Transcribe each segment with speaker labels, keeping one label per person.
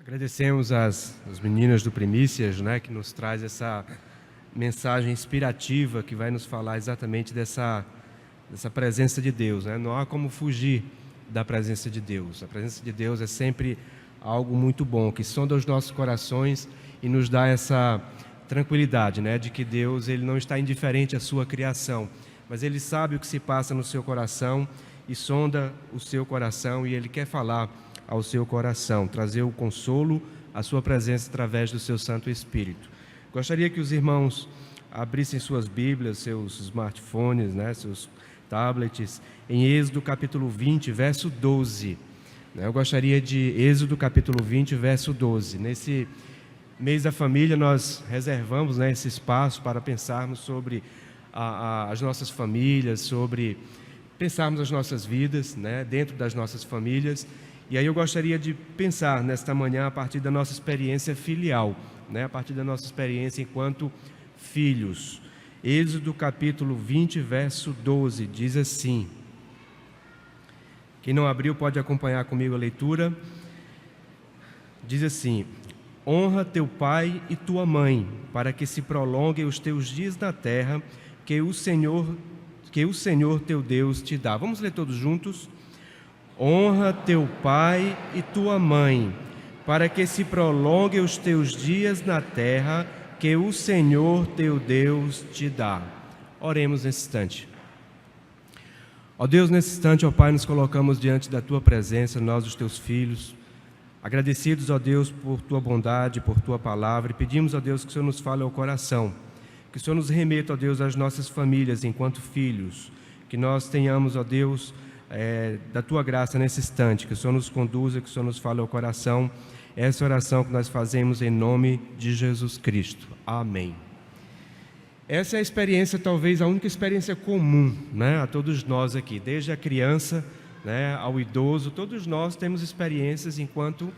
Speaker 1: Agradecemos as meninas do Primícias, né, que nos traz essa mensagem inspirativa que vai nos falar exatamente dessa presença de Deus, né? Não há como fugir da presença de Deus. A presença de Deus é sempre algo muito bom, que sonda os nossos corações e nos dá essa tranquilidade, né, de que Deus ele não está indiferente à sua criação, mas Ele sabe o que se passa no seu coração e sonda o seu coração e Ele quer falar ao seu coração, trazer o consolo, a sua presença através do seu Santo Espírito. Gostaria que os irmãos abrissem suas Bíblias, seus smartphones, né, seus tablets, em Êxodo capítulo 20, verso 12. Eu gostaria de Êxodo capítulo 20, verso 12. Nesse mês da família nós reservamos, né, esse espaço para pensarmos sobre as nossas famílias, sobre pensarmos as nossas vidas, né, dentro das nossas famílias. E aí eu gostaria de pensar nesta manhã a partir da nossa experiência filial, né? A partir da nossa experiência enquanto filhos. Êxodo capítulo 20, verso 12, diz assim. Quem não abriu pode acompanhar comigo a leitura. Diz assim: honra teu pai e tua mãe, para que se prolonguem os teus dias na terra, que o Senhor teu Deus te dá. Vamos ler todos juntos? Honra teu pai e tua mãe, para que se prolonguem os teus dias na terra que o Senhor teu Deus te dá. Oremos nesse instante. Ó Deus, nesse instante, ó Pai, nos colocamos diante da tua presença, nós, os teus filhos, agradecidos, ó Deus, por tua bondade, por tua palavra, e pedimos, ó Deus, que o Senhor nos fale ao coração, que o Senhor nos remeta, ó Deus, às nossas famílias enquanto filhos, que nós tenhamos, ó Deus, da tua graça nesse instante, que o Senhor nos conduza, que o Senhor nos fale ao coração. Essa oração que nós fazemos em nome de Jesus Cristo. Amém. Essa é a experiência, talvez a única experiência comum, né, a todos nós aqui, desde a criança, né, ao idoso, todos nós temos experiências enquanto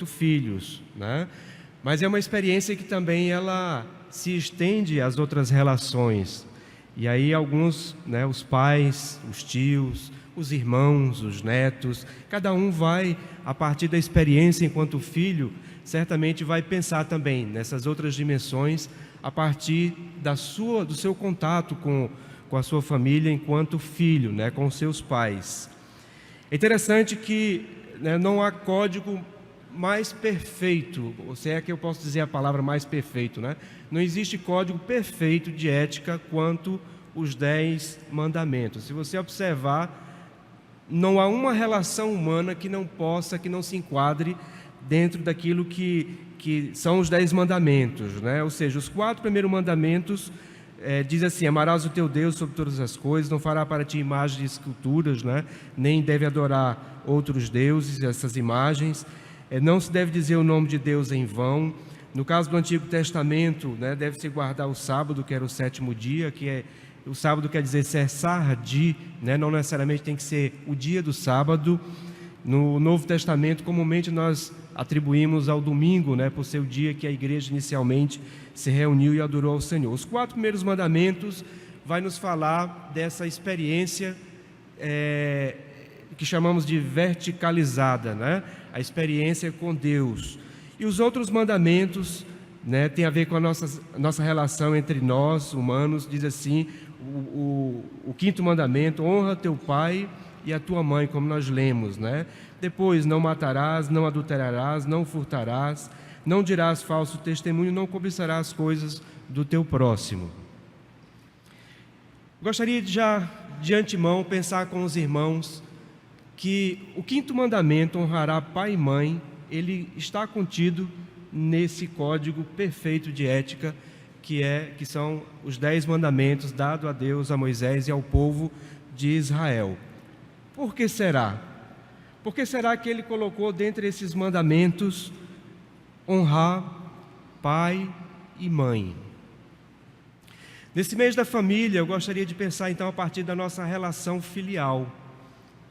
Speaker 1: filhos, né? Mas é uma experiência que também ela se estende às outras relações. E aí alguns, né, os pais, os tios, os irmãos, os netos, cada um vai, a partir da experiência enquanto filho, certamente vai pensar também nessas outras dimensões, a partir do seu contato com a sua família enquanto filho, né, com os seus pais. É interessante que, né, não há código mais perfeito, ou se é que eu posso dizer a palavra mais perfeito, né? Não existe código perfeito de ética quanto os 10 mandamentos. Se você observar, não há uma relação humana que não se enquadre dentro daquilo que são os 10 mandamentos, né? Ou seja, os 4 primeiros mandamentos diz assim: amarás o teu Deus sobre todas as coisas, não fará para ti imagens de esculturas, né? Nem deve adorar outros deuses, essas imagens. Não se deve dizer o nome de Deus em vão. No caso do Antigo Testamento, né, deve-se guardar o sábado, que era o 7º dia, o sábado quer dizer cessar de, né, não necessariamente tem que ser o dia do sábado. No Novo Testamento, comumente nós atribuímos ao domingo, né, por ser o dia que a igreja inicialmente se reuniu e adorou ao Senhor. Os 4 primeiros mandamentos vai nos falar dessa experiência que chamamos de verticalizada, né? A experiência com Deus. E os outros mandamentos, né, tem a ver com a nossa relação entre nós, humanos. Diz assim, o 5º mandamento: honra teu pai e a tua mãe, como nós lemos, né? Depois, não matarás, não adulterarás, não furtarás, não dirás falso testemunho, não cobiçarás coisas do teu próximo. Gostaria de já, de antemão, pensar com os irmãos que o 5º mandamento, honrará pai e mãe, ele está contido nesse código perfeito de ética que são os 10 mandamentos dados a Deus, a Moisés e ao povo de Israel. Por que será? Por que será que ele colocou dentre esses mandamentos honrar pai e mãe? Nesse mês da família, eu gostaria de pensar então a partir da nossa relação filial.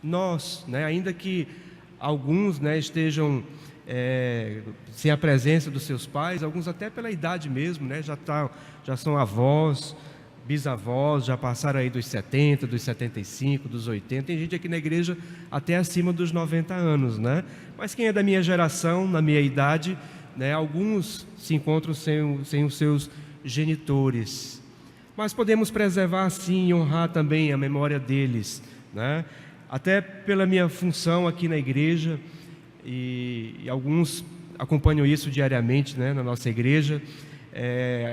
Speaker 1: Nós, né, ainda que alguns, né, estejam sem a presença dos seus pais, alguns até pela idade mesmo, né, já são avós, bisavós já passaram aí dos 70, dos 75, dos 80. Tem gente aqui na igreja até acima dos 90 anos, né? Mas quem é da minha geração, na minha idade, né, alguns se encontram sem os seus genitores. Mas podemos preservar sim e honrar também a memória deles, né? Até pela minha função aqui na igreja, e alguns acompanham isso diariamente, né, na nossa igreja.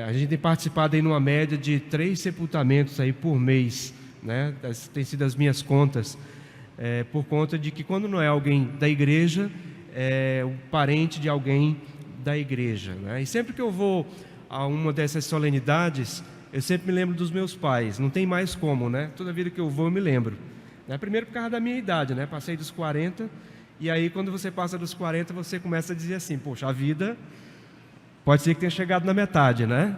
Speaker 1: A gente tem participado aí numa média de 3 sepultamentos aí por mês, né? Tem sido as minhas contas, por conta de que quando não é alguém da igreja, é um parente de alguém da igreja, né? E sempre que eu vou a uma dessas solenidades, eu sempre me lembro dos meus pais. Não tem mais como, né? Toda vida que eu vou eu me lembro, né? Primeiro por causa da minha idade, né? Passei dos 40, e aí quando você passa dos 40, você começa a dizer assim: poxa, a vida pode ser que tenha chegado na metade, né?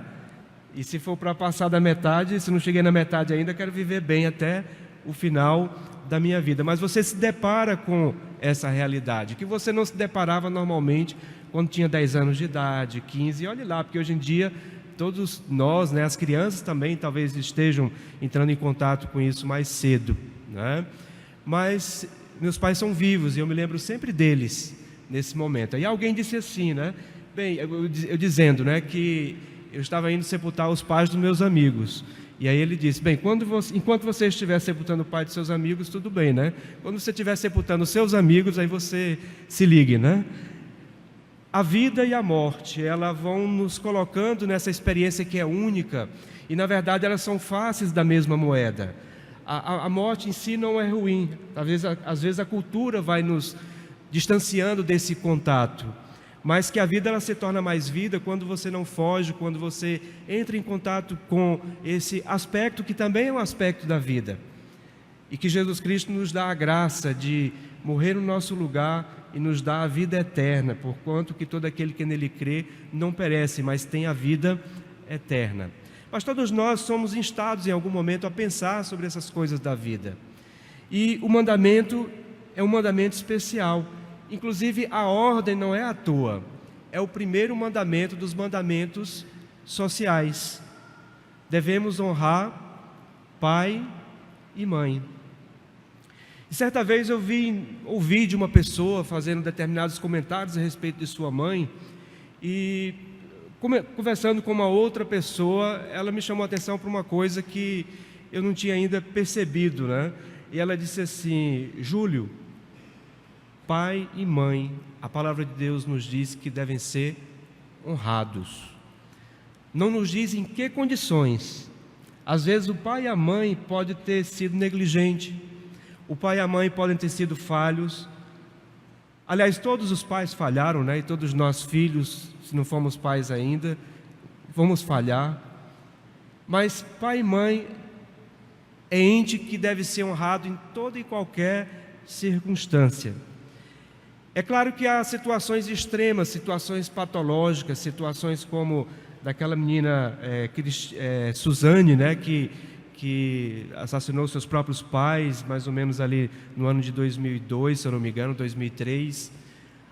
Speaker 1: E se for para passar da metade, se não cheguei na metade ainda, quero viver bem até o final da minha vida. Mas você se depara com essa realidade, que você não se deparava normalmente quando tinha 10 anos de idade, 15, e olhe lá, porque hoje em dia todos nós, né, as crianças também talvez estejam entrando em contato com isso mais cedo, né? Mas meus pais são vivos e eu me lembro sempre deles nesse momento. E alguém disse assim, né? Bem, eu dizendo, né, que eu estava indo sepultar os pais dos meus amigos. E aí ele disse: bem, enquanto você estiver sepultando o pai dos seus amigos, tudo bem, né? Quando você estiver sepultando os seus amigos, aí você se ligue, né? A vida e a morte, elas vão nos colocando nessa experiência que é única, e na verdade elas são faces da mesma moeda. A morte em si não é ruim, às vezes a cultura vai nos distanciando desse contato, mas que a vida ela se torna mais vida quando você não foge, quando você entra em contato com esse aspecto que também é um aspecto da vida, e que Jesus Cristo nos dá a graça de morrer no nosso lugar e nos dá a vida eterna, porquanto que todo aquele que nele crê não perece, mas tem a vida eterna. Mas todos nós somos instados em algum momento a pensar sobre essas coisas da vida, e o mandamento é um mandamento especial. Inclusive a ordem não é à toa, é o primeiro mandamento dos mandamentos sociais. Devemos honrar pai e mãe. E certa vez eu ouvi de uma pessoa fazendo determinados comentários a respeito de sua mãe, e conversando com uma outra pessoa, ela me chamou a atenção para uma coisa que eu não tinha ainda percebido, né? E ela disse assim: Júlio, pai e mãe, a palavra de Deus nos diz que devem ser honrados. Não nos diz em que condições. Às vezes o pai e a mãe podem ter sido negligentes, o pai e a mãe podem ter sido falhos. Aliás, todos os pais falharam, né? E todos nós filhos, se não formos pais ainda, vamos falhar. Mas pai e mãe é ente que deve ser honrado em toda e qualquer circunstância. É claro que há situações extremas, situações patológicas, situações como daquela menina Suzane, né, que assassinou seus próprios pais, mais ou menos ali no ano de 2002, se eu não me engano, 2003.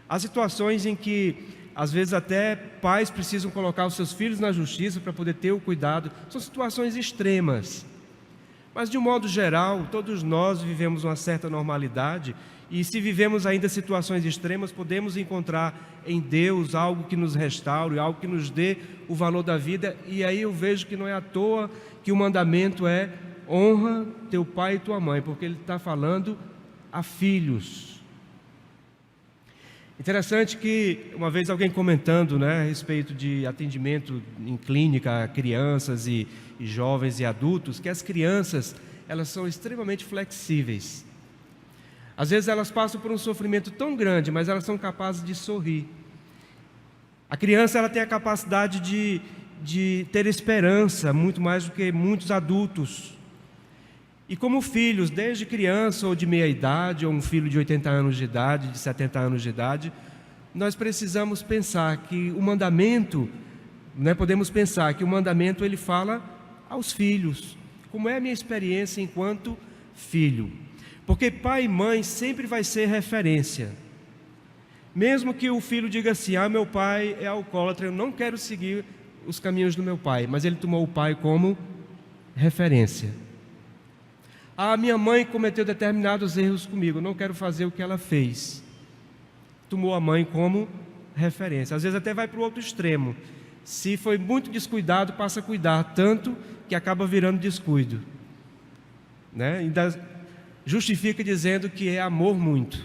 Speaker 1: Há situações em que, às vezes, até pais precisam colocar os seus filhos na justiça para poder ter o cuidado. São situações extremas. Mas, de um modo geral, todos nós vivemos uma certa normalidade, e se vivemos ainda situações extremas, podemos encontrar em Deus algo que nos restaure, algo que nos dê o valor da vida. E aí eu vejo que não é à toa que o mandamento é: honra teu pai e tua mãe, porque ele está falando a filhos. Interessante que uma vez alguém comentando, né, a respeito de atendimento em clínica a crianças e jovens e adultos, que as crianças, elas são extremamente flexíveis. Às vezes elas passam por um sofrimento tão grande, mas elas são capazes de sorrir. A criança, ela tem a capacidade de ter esperança, muito mais do que muitos adultos. E como filhos, desde criança ou de meia idade, ou um filho de 80 anos de idade, de 70 anos de idade, nós precisamos pensar que o mandamento, né, podemos pensar que o mandamento ele fala aos filhos. Como é a minha experiência enquanto filho? Porque pai e mãe sempre vai ser referência. Mesmo que o filho diga assim: meu pai é alcoólatra, eu não quero seguir os caminhos do meu pai, mas ele tomou o pai como referência. A minha mãe cometeu determinados erros comigo, eu não quero fazer o que ela fez. Tomou a mãe como referência. Às vezes até vai para o outro extremo. Se foi muito descuidado, passa a cuidar tanto que acaba virando descuido, né? Ainda justifica dizendo que é amor muito.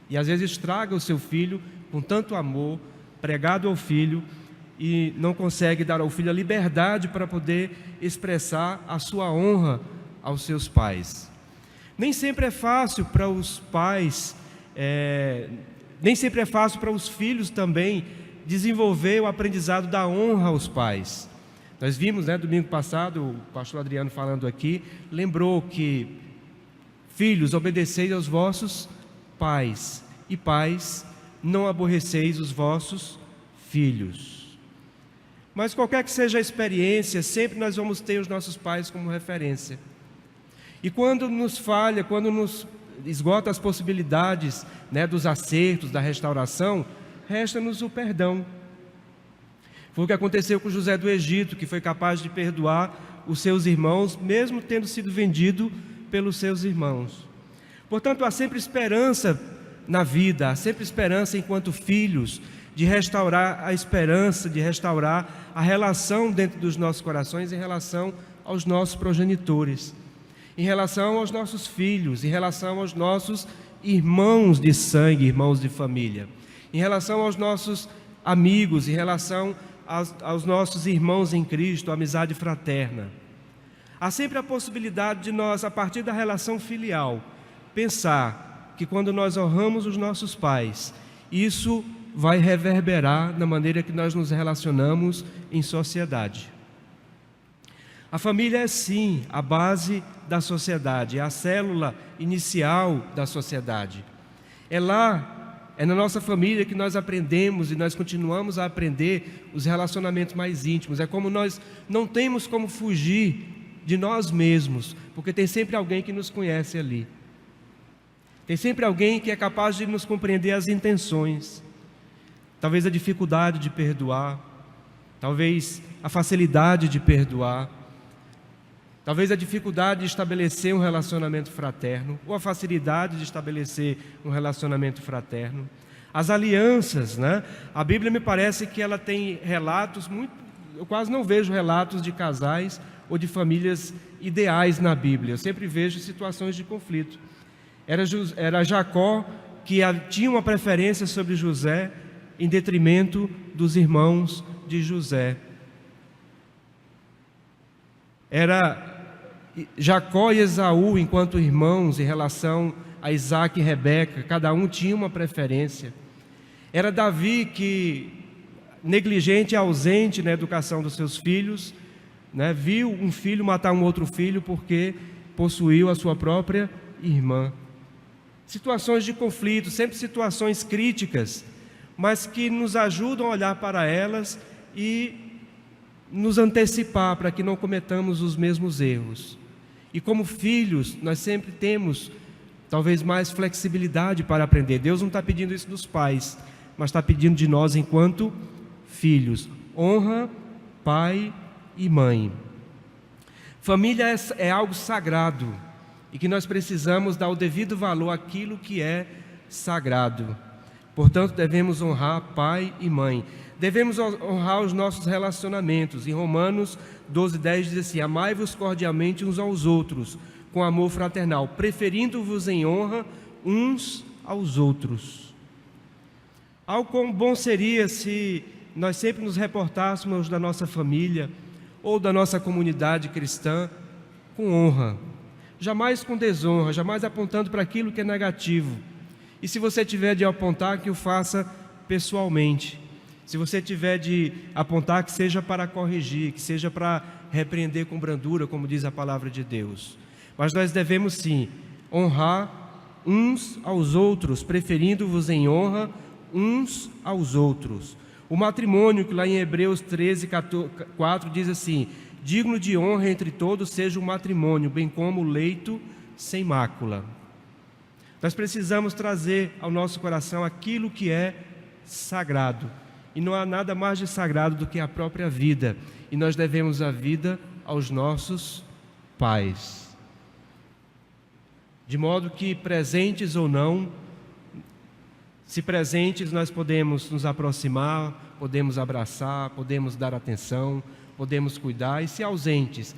Speaker 1: E às vezes estraga o seu filho com tanto amor, pregado ao filho, e não consegue dar ao filho a liberdade para poder expressar a sua honra aos seus pais. Nem sempre é fácil para os pais, nem sempre é fácil para os filhos também desenvolver o aprendizado da honra aos pais. Nós vimos, domingo passado, o pastor Adriano falando aqui, lembrou que filhos, obedeceis aos vossos pais, e pais, não aborreceis os vossos filhos. Mas qualquer que seja a experiência, sempre nós vamos ter os nossos pais como referência. E quando nos falha, quando nos esgota as possibilidades, dos acertos, da restauração, resta-nos o perdão. Foi o que aconteceu com José do Egito, que foi capaz de perdoar os seus irmãos, mesmo tendo sido vendido pelos seus irmãos. Portanto, há sempre esperança na vida, há sempre esperança enquanto filhos, de restaurar a esperança, de restaurar a relação dentro dos nossos corações em relação aos nossos progenitores, em relação aos nossos filhos, em relação aos nossos irmãos de sangue, irmãos de família, em relação aos nossos amigos, em relação aos nossos irmãos em Cristo, a amizade fraterna. Há sempre a possibilidade de nós, a partir da relação filial, pensar que quando nós honramos os nossos pais, isso vai reverberar na maneira que nós nos relacionamos em sociedade. A família é sim a base da sociedade, é a célula inicial da sociedade. É na nossa família que nós aprendemos e nós continuamos a aprender os relacionamentos mais íntimos. É como nós não temos como fugir de nós mesmos, porque tem sempre alguém que nos conhece ali. Tem sempre alguém que é capaz de nos compreender as intenções. Talvez a dificuldade de perdoar, talvez a facilidade de perdoar, talvez a dificuldade de estabelecer um relacionamento fraterno, ou a facilidade de estabelecer um relacionamento fraterno. As alianças, A Bíblia me parece que ela tem relatos eu quase não vejo relatos de casais ou de famílias ideais na Bíblia. Eu sempre vejo situações de conflito. Era Jacó que tinha uma preferência sobre José, em detrimento dos irmãos de José. Era Jacó e Esaú, enquanto irmãos, em relação a Isaac e Rebeca, cada um tinha uma preferência. Era Davi que, negligente e ausente na educação dos seus filhos, viu um filho matar um outro filho porque possuiu a sua própria irmã. Situações de conflito, sempre situações críticas, mas que nos ajudam a olhar para elas e nos antecipar para que não cometamos os mesmos erros. E como filhos, nós sempre temos talvez mais flexibilidade para aprender. Deus não está pedindo isso dos pais, mas está pedindo de nós enquanto filhos. Honra pai e mãe. Família é algo sagrado e que nós precisamos dar o devido valor àquilo que é sagrado. Portanto, devemos honrar pai e mãe. Devemos honrar os nossos relacionamentos. Em Romanos 12:10 diz assim: amai-vos cordialmente uns aos outros, com amor fraternal, preferindo-vos em honra uns aos outros. Algo como bom seria se nós sempre nos reportássemos da nossa família ou da nossa comunidade cristã com honra, jamais com desonra, jamais apontando para aquilo que é negativo. E se você tiver de apontar, que o faça pessoalmente. Se você tiver de apontar, que seja para corrigir, que seja para repreender com brandura, como diz a palavra de Deus. Mas nós devemos sim honrar uns aos outros, preferindo-vos em honra uns aos outros. O matrimônio, que lá em Hebreus 13:4 diz assim: digno de honra entre todos seja o matrimônio, bem como o leito sem mácula. Nós precisamos trazer ao nosso coração aquilo que é sagrado. E não há nada mais de sagrado do que a própria vida. E nós devemos a vida aos nossos pais. De modo que, presentes ou não, se presentes nós podemos nos aproximar, podemos abraçar, podemos dar atenção, podemos cuidar, e se ausentes,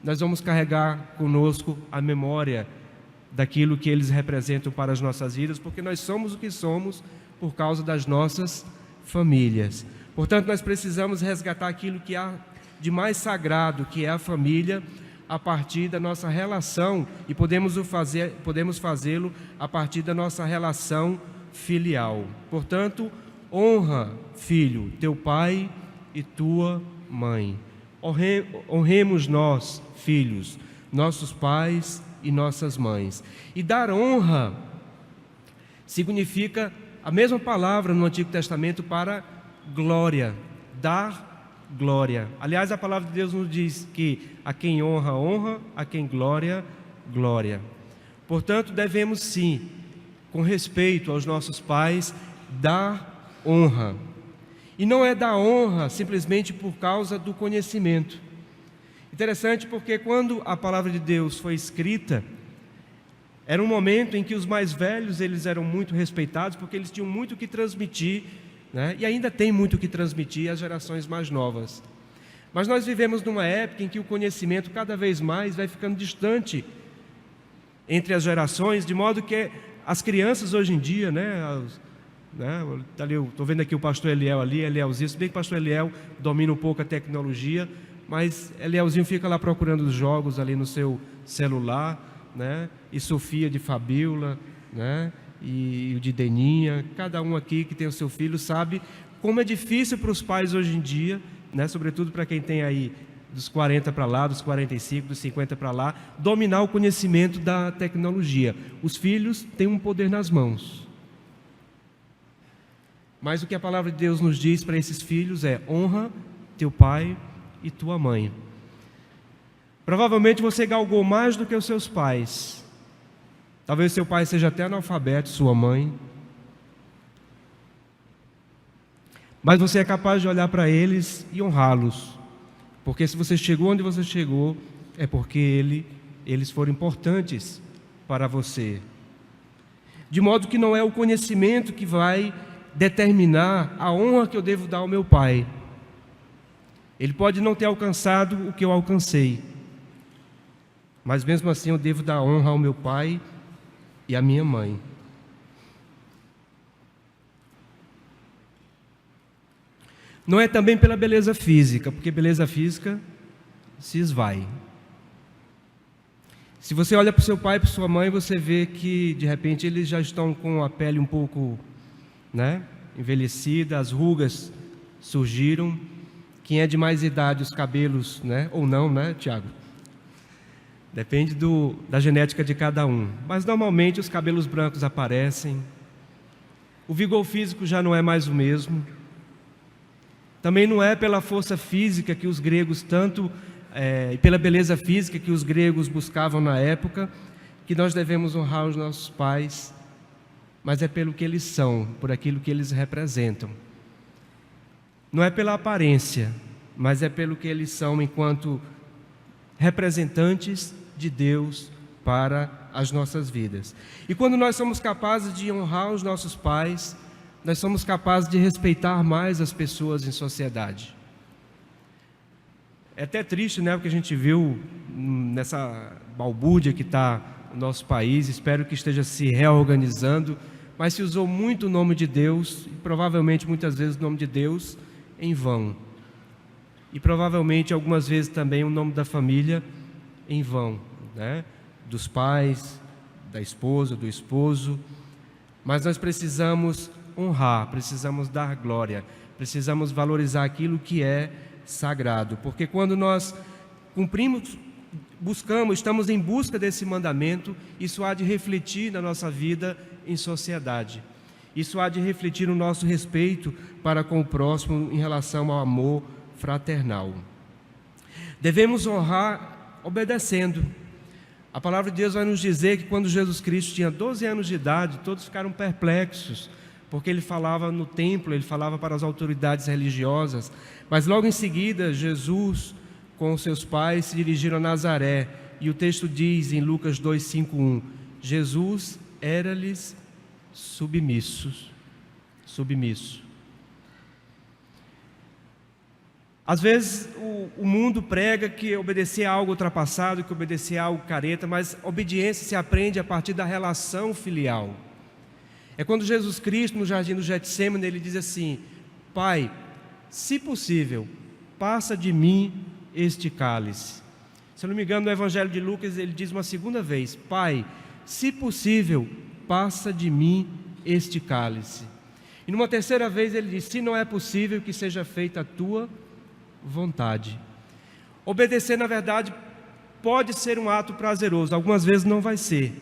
Speaker 1: nós vamos carregar conosco a memória daquilo que eles representam para as nossas vidas, porque nós somos o que somos por causa das nossas famílias. Portanto, nós precisamos resgatar aquilo que há de mais sagrado, que é a família, a partir da nossa relação, e podemos fazê-lo a partir da nossa relação filial. Portanto, honra, filho, teu pai e tua mãe. Honremos nós, filhos, nossos pais e nossas mães. E dar honra significa a mesma palavra no Antigo Testamento para glória, dar glória. Aliás, a palavra de Deus nos diz que a quem honra, honra, a quem glória, glória. Portanto, devemos sim, com respeito aos nossos pais, dar honra. E não é dar honra simplesmente por causa do conhecimento. Interessante porque quando a palavra de Deus foi escrita, era um momento em que os mais velhos eles eram muito respeitados, porque eles tinham muito o que transmitir, né? E ainda tem muito o que transmitir às gerações mais novas. Mas nós vivemos numa época em que o conhecimento cada vez mais vai ficando distante entre as gerações, de modo que as crianças hoje em dia, estou vendo aqui o pastor Eliel ali, Elielzinho, se bem que o pastor Eliel domina um pouco a tecnologia, mas Elielzinho fica lá procurando os jogos ali no seu celular, né? E Sofia de Fabíola, né? E o de Deninha, cada um aqui que tem o seu filho sabe como é difícil para os pais hoje em dia, né? Sobretudo para quem tem aí dos 40 para lá, dos 45, dos 50 para lá, dominar o conhecimento da tecnologia. Os filhos têm um poder nas mãos. Mas o que a palavra de Deus nos diz para esses filhos é: honra teu pai e tua mãe. Provavelmente você galgou mais do que os seus pais. Talvez seu pai seja até analfabeto, sua mãe. Mas você é capaz de olhar para eles e honrá-los. Porque se você chegou onde você chegou, é porque eles foram importantes para você. De modo que não é o conhecimento que vai determinar a honra que eu devo dar ao meu pai. Ele pode não ter alcançado o que eu alcancei, mas mesmo assim eu devo dar honra ao meu pai e à minha mãe. Não é também pela beleza física, porque beleza física se esvai. Se você olha para o seu pai e para sua mãe, você vê que de repente eles já estão com a pele um pouco, né, envelhecida, as rugas surgiram. Quem é de mais idade, os cabelos, né, ou não, né, Tiago? Depende da genética de cada um. Mas normalmente os cabelos brancos aparecem. O vigor físico já não é mais o mesmo. Também não é pela força física que os gregos e pela beleza física que os gregos buscavam na época, que nós devemos honrar os nossos pais, mas é pelo que eles são, por aquilo que eles representam. Não é pela aparência, mas é pelo que eles são enquanto representantes de Deus para as nossas vidas. E quando nós somos capazes de honrar os nossos pais, nós somos capazes de respeitar mais as pessoas em sociedade. É até triste, né, o que a gente viu nessa balbúrdia que está no nosso país. Espero que esteja se reorganizando, mas se usou muito o nome de Deus, e provavelmente muitas vezes o nome de Deus em vão. E provavelmente algumas vezes também o nome da família em vão, né? Dos pais, da esposa, do esposo. Mas nós precisamos honrar, precisamos dar glória, precisamos valorizar aquilo que é sagrado, porque quando nós estamos em busca desse mandamento, isso há de refletir na nossa vida em sociedade. Isso há de refletir no nosso respeito para com o próximo em relação ao amor fraternal. Devemos honrar obedecendo. A palavra de Deus vai nos dizer que quando Jesus Cristo tinha 12 anos de idade, todos ficaram perplexos, porque ele falava no templo, ele falava para as autoridades religiosas, mas logo em seguida Jesus com seus pais se dirigiram a Nazaré, e o texto diz em Lucas 2:5:1, Jesus era-lhes submisso. Às vezes o mundo prega que obedecer é algo ultrapassado, que obedecer é algo careta, mas obediência se aprende a partir da relação filial. É quando Jesus Cristo, no jardim do Getsêmani, ele diz assim: Pai, se possível, passa de mim este cálice. Se eu não me engano, no Evangelho de Lucas, ele diz uma segunda vez: Pai, se possível, passa de mim este cálice. E numa terceira vez ele diz: se não é possível, que seja feita a tua vontade. Obedecer, na verdade, pode ser um ato prazeroso, algumas vezes não vai ser,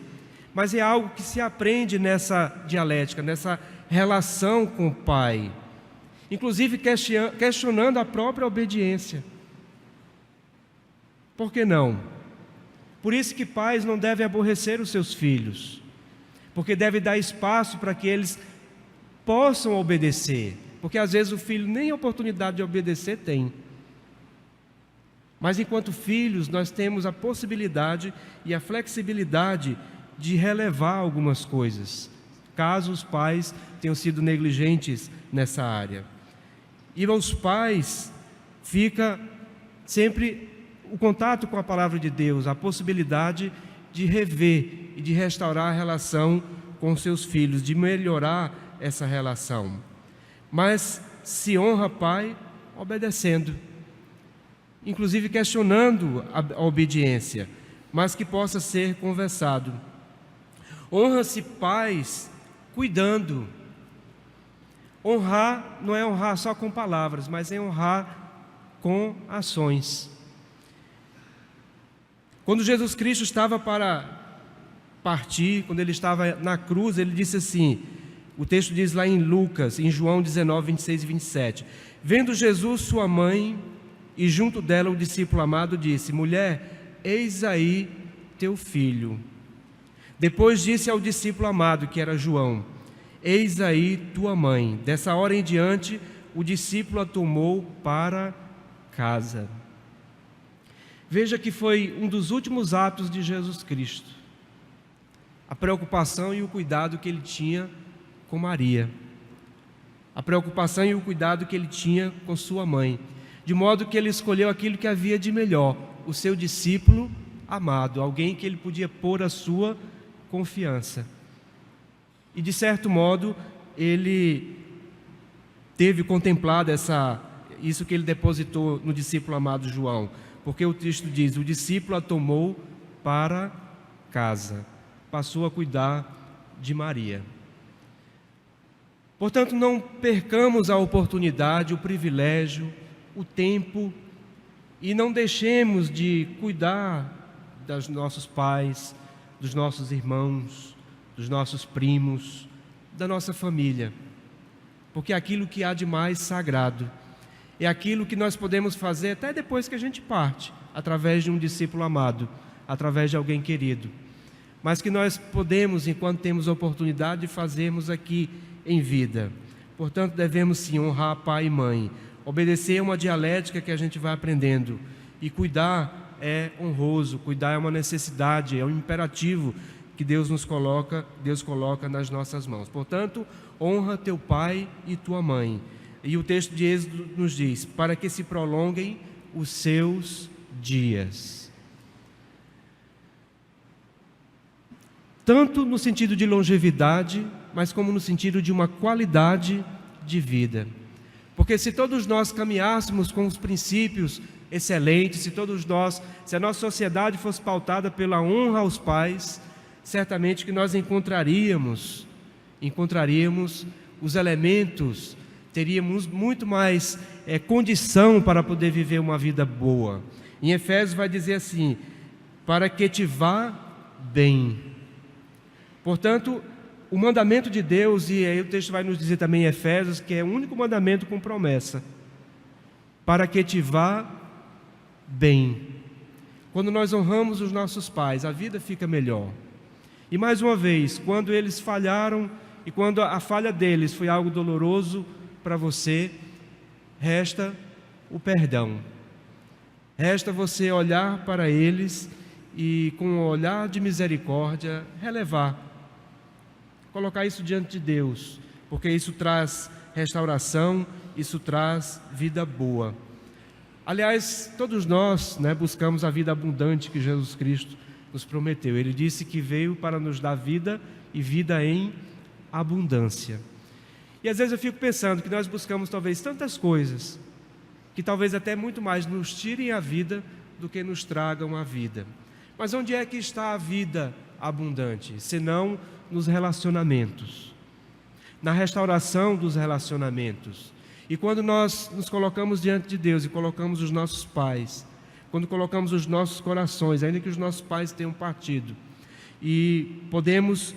Speaker 1: mas é algo que se aprende nessa dialética, nessa relação com o Pai, inclusive questionando a própria obediência. Por que não? Por isso que pais não devem aborrecer os seus filhos, porque devem dar espaço para que eles possam obedecer, porque às vezes o filho nem a oportunidade de obedecer tem. Mas enquanto filhos, nós temos a possibilidade e a flexibilidade de relevar algumas coisas, caso os pais tenham sido negligentes nessa área. E aos pais fica sempre o contato com a palavra de Deus, a possibilidade de rever e de restaurar a relação com seus filhos, de melhorar essa relação. Mas se honra pai obedecendo, inclusive questionando a obediência, mas que possa ser conversado. Honra-se pais cuidando. Honrar não é honrar só com palavras, mas é honrar com ações. Quando Jesus Cristo estava para partir, quando ele estava na cruz, ele disse assim, o texto diz lá em Lucas, em João 19, 26 e 27, vendo Jesus sua mãe e junto dela o discípulo amado, disse: mulher, eis aí teu filho. Depois disse ao discípulo amado, que era João: eis aí tua mãe. Dessa hora em diante, o discípulo a tomou para casa. Veja que foi um dos últimos atos de Jesus Cristo, a preocupação e o cuidado que ele tinha com Maria, a preocupação e o cuidado que ele tinha com sua mãe, de modo que ele escolheu aquilo que havia de melhor, o seu discípulo amado, alguém que ele podia pôr a sua confiança. E de certo modo ele teve contemplado isso que ele depositou no discípulo amado João, porque o texto diz: o discípulo a tomou para casa, passou a cuidar de Maria. Portanto, não percamos a oportunidade, o privilégio, o tempo, e não deixemos de cuidar dos nossos pais, dos nossos irmãos, dos nossos primos, da nossa família, porque é aquilo que há de mais sagrado, é aquilo que nós podemos fazer até depois que a gente parte, através de um discípulo amado, através de alguém querido, mas que nós podemos, enquanto temos a oportunidade, de fazermos aqui em vida. Portanto, devemos sim honrar pai e mãe, obedecer é uma dialética que a gente vai aprendendo, e cuidar é honroso, cuidar é uma necessidade, é um imperativo que Deus coloca nas nossas mãos. Portanto, honra teu pai e tua mãe. E o texto de Êxodo nos diz: para que se prolonguem os seus dias. Tanto no sentido de longevidade, mas como no sentido de uma qualidade de vida. Porque se todos nós caminhássemos com os princípios excelentes, se a nossa sociedade fosse pautada pela honra aos pais, certamente que nós encontraríamos os elementos, teríamos muito mais condição para poder viver uma vida boa. Em Efésios vai dizer assim: para que te vá bem. Portanto, o mandamento de Deus, e aí o texto vai nos dizer também em Efésios, que é o único mandamento com promessa: para que te vá bem. Quando nós honramos os nossos pais, a vida fica melhor. E mais uma vez, quando eles falharam, e quando a falha deles foi algo doloroso para você, resta o perdão. Resta você olhar para eles e com um olhar de misericórdia relevar, colocar isso diante de Deus, porque isso traz restauração, isso traz vida boa. Aliás, todos nós, buscamos a vida abundante que Jesus Cristo nos prometeu. Ele disse que veio para nos dar vida e vida em abundância. E às vezes eu fico pensando que nós buscamos talvez tantas coisas, que talvez até muito mais nos tirem a vida do que nos tragam a vida. Mas onde é que está a vida abundante? Senão nos relacionamentos, na restauração dos relacionamentos. E quando nós nos colocamos diante de Deus e colocamos os nossos pais, quando colocamos os nossos corações, ainda que os nossos pais tenham partido, e podemos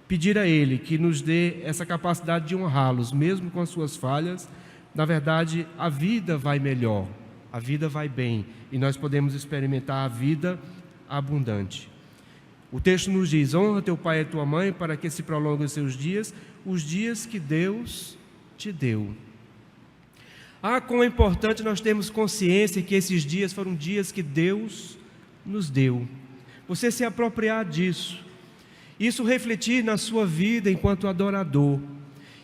Speaker 1: pedir a Ele que nos dê essa capacidade de honrá-los, mesmo com as suas falhas, na verdade a vida vai melhor, a vida vai bem, e nós podemos experimentar a vida abundante. O texto nos diz: honra teu pai e tua mãe, para que se prolonguem os dias que Deus te deu. Como é importante nós termos consciência que esses dias foram dias que Deus nos deu. Você se apropriar disso, isso refletir na sua vida enquanto adorador,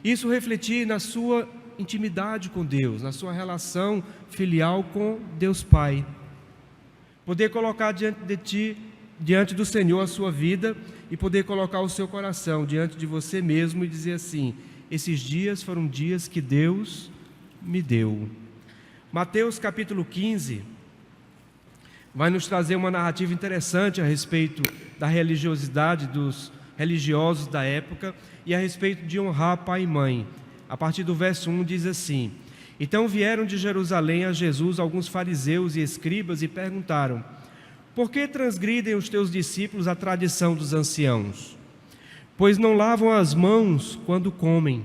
Speaker 1: isso refletir na sua intimidade com Deus, na sua relação filial com Deus Pai. Poder colocar diante do Senhor a sua vida e poder colocar o seu coração diante de você mesmo e dizer assim: esses dias foram dias que Deus me deu. Mateus capítulo 15 vai nos trazer uma narrativa interessante a respeito da religiosidade dos religiosos da época e a respeito de honrar pai e mãe. A partir do verso 1 diz assim: então vieram de Jerusalém a Jesus alguns fariseus e escribas e perguntaram: por que transgridem os teus discípulos a tradição dos anciãos? Pois não lavam as mãos quando comem.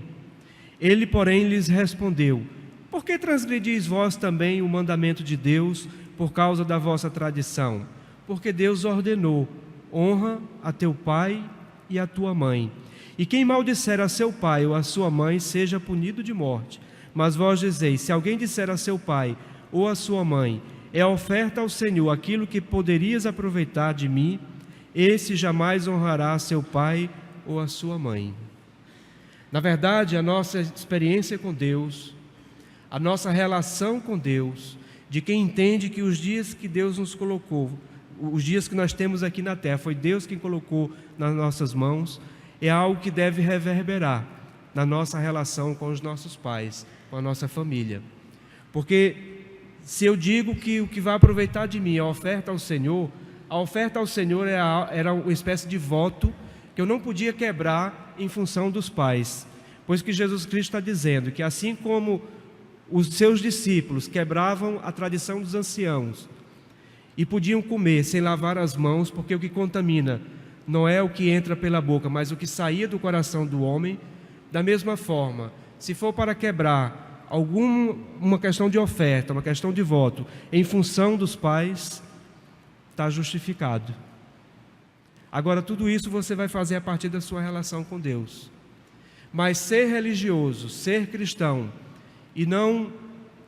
Speaker 1: Ele, porém, lhes respondeu: por que transgredis vós também o mandamento de Deus por causa da vossa tradição? Porque Deus ordenou: honra a teu pai e a tua mãe. E quem maldisser a seu pai ou a sua mãe seja punido de morte. Mas vós dizeis: se alguém disser a seu pai ou a sua mãe, é oferta ao Senhor aquilo que poderias aproveitar de mim, esse jamais honrará a seu pai ou a sua mãe. Na verdade, a nossa experiência com Deus, a nossa relação com Deus, de quem entende que os dias que Deus nos colocou, os dias que nós temos aqui na terra, foi Deus quem colocou nas nossas mãos, é algo que deve reverberar na nossa relação com os nossos pais, com a nossa família. Porque se eu digo que o que vai aproveitar de mim é a oferta ao Senhor era uma espécie de voto que eu não podia quebrar em função dos pais. Pois que Jesus Cristo está dizendo que assim como os seus discípulos quebravam a tradição dos anciãos e podiam comer sem lavar as mãos, porque o que contamina não é o que entra pela boca, mas o que saía do coração do homem, da mesma forma, se for para quebrar uma questão de oferta, uma questão de voto, em função dos pais, está justificado. Agora, tudo isso você vai fazer a partir da sua relação com Deus. Mas ser religioso, ser cristão, e não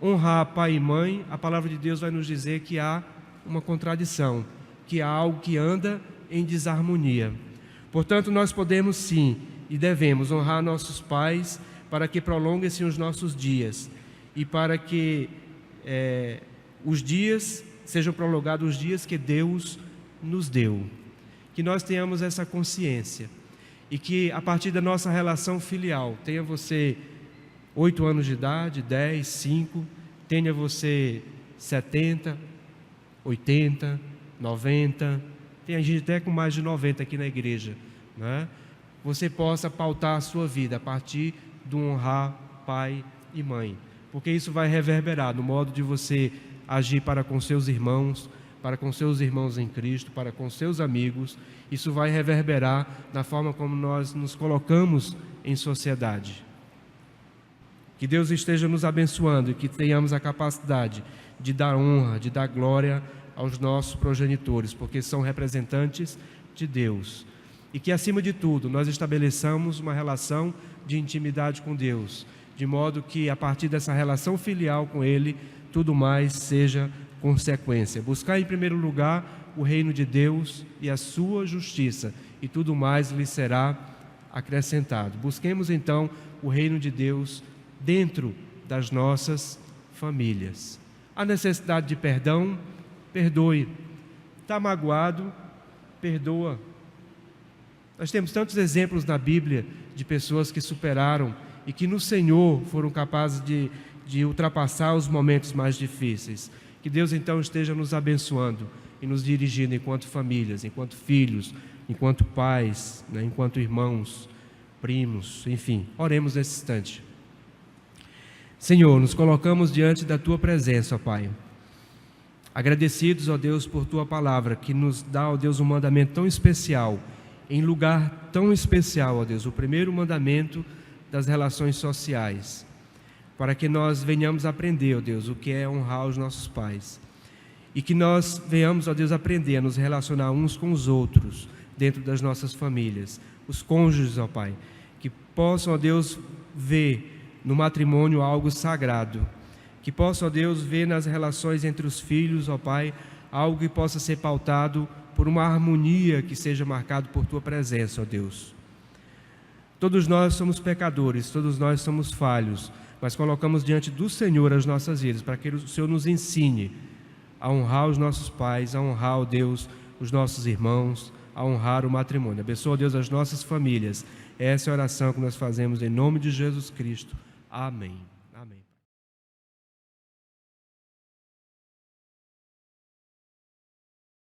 Speaker 1: honrar pai e mãe, a palavra de Deus vai nos dizer que há uma contradição, que há algo que anda em desarmonia. Portanto, nós podemos sim e devemos honrar nossos pais para que prolonguem-se os nossos dias e para que os dias sejam prolongados, os dias que Deus nos deu. Que nós tenhamos essa consciência e que a partir da nossa relação filial, tenha você 8 anos de idade, 10, 5, tenha você 70, 80, 90, tem gente até com mais de 90 aqui na igreja, né? Você possa pautar a sua vida a partir do honrar pai e mãe, porque isso vai reverberar no modo de você agir para com seus irmãos, para com seus irmãos em Cristo, para com seus amigos. Isso vai reverberar na forma como nós nos colocamos em sociedade. Que Deus esteja nos abençoando e que tenhamos a capacidade de dar honra, de dar glória aos nossos progenitores, porque são representantes de Deus. E que, acima de tudo, nós estabeleçamos uma relação de intimidade com Deus, de modo que, a partir dessa relação filial com Ele, tudo mais seja consequência. Buscar em primeiro lugar o reino de Deus e a sua justiça, e tudo mais lhe será acrescentado. Busquemos então o reino de Deus dentro das nossas famílias. A necessidade de perdão, perdoe. Está magoado, perdoa. Nós temos tantos exemplos na Bíblia de pessoas que superaram e que no Senhor foram capazes de ultrapassar os momentos mais difíceis. Que Deus então esteja nos abençoando e nos dirigindo enquanto famílias, enquanto filhos, enquanto pais, enquanto irmãos, primos, enfim. Oremos nesse instante. Senhor, nos colocamos diante da Tua presença, ó Pai. Agradecidos, ó Deus, por Tua palavra, que nos dá, ó Deus, um mandamento tão especial, em lugar tão especial, ó Deus, o primeiro mandamento das relações sociais, para que nós venhamos aprender, ó Deus, o que é honrar os nossos pais, e que nós venhamos, ó Deus, aprender a nos relacionar uns com os outros, dentro das nossas famílias, os cônjuges, ó Pai, que possam, ó Deus, ver no matrimônio algo sagrado, que possam, ó Deus, ver nas relações entre os filhos, ó Pai, algo que possa ser pautado por uma harmonia que seja marcado por Tua presença, ó Deus. Todos nós somos pecadores, todos nós somos falhos, mas colocamos diante do Senhor as nossas vidas, para que o Senhor nos ensine a honrar os nossos pais, a honrar, ó Deus, os nossos irmãos, a honrar o matrimônio. Abençoa, ó Deus, as nossas famílias. Essa é a oração que nós fazemos em nome de Jesus Cristo. Amém.